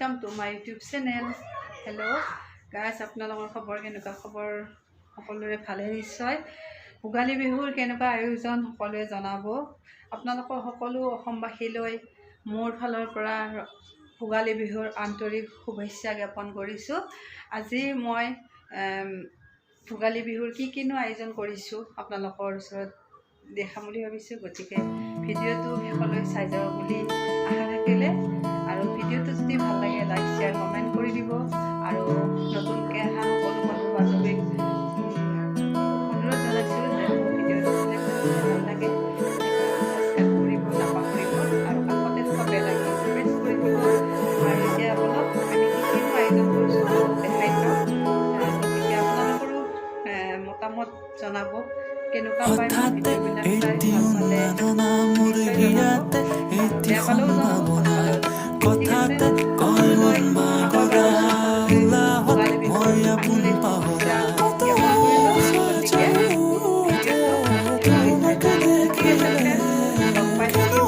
welcome to my YouTube channel. Hello guys, আপোনালোকৰ খবৰ কেনেকুৱা? খবৰ সকলোৰে ভালে নিশ্চয়। ভোগালী বিহুৰ কেনেকুৱা আয়োজন সকলোৱে জনাব। আপোনালোকৰ সকলো অসমবাসীলৈ মোৰ ফালৰ পৰা ভোগালী বিহুৰ আন্তৰিক শুভেচ্ছা জ্ঞাপন কৰিছোঁ। আজি মই ভোগালী বিহুৰ কিনো আয়োজন কৰিছোঁ আপোনালোকৰ ওচৰত দেখাম বুলি ভাবিছোঁ। গতিকে ভিডিঅ'টো শেষলৈ চাই যাব বুলি আশা থাকিলে, আৰু ভিডিঅ'টো যদি ভাল লাগে লাইক শ্বেয়াৰ কমেণ্ট কৰি দিব, আৰু নতুনকৈ অহা সকলো মানুহ বান্ধৱীক অনুৰোধ জনাইছোঁ যে ভিডিঅ'টো ভাল লাগে ছাবস্ক্ৰাইব কৰিব নাপাহৰিব, আৰু কাষতে থকা বেল আইকনটো প্ৰেছ কৰি দিব। আৰু এতিয়া অলপ আমি কিনো আয়োজন কৰিছোঁ দেখাই যাওঁ। গতিকে আপোনালোকৰো মতামত জনাব, কেনেকুৱা পায় ভিডিঅ'বিলাক চাই। ভাল পালে নিশ্চয় জনাব, বেয়া পালেও জনাব, ভাল পালেও জনাব। ঠিক আছে, সকলোলৈ ভোগালী বিহুৰ আন্তৰিক শুভেচ্ছা জ্ঞাপন কৰিলোঁ। গতিকে ভিডিঅ'টো শেষলৈ চাই যাম। ঠিক আছে ফ্ৰেণ্ডছ, লগ পাই থাকিম।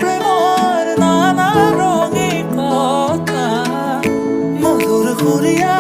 প্ৰেমৰ নানা ৰঙে কথা মধুৰ ঘুৰিয়া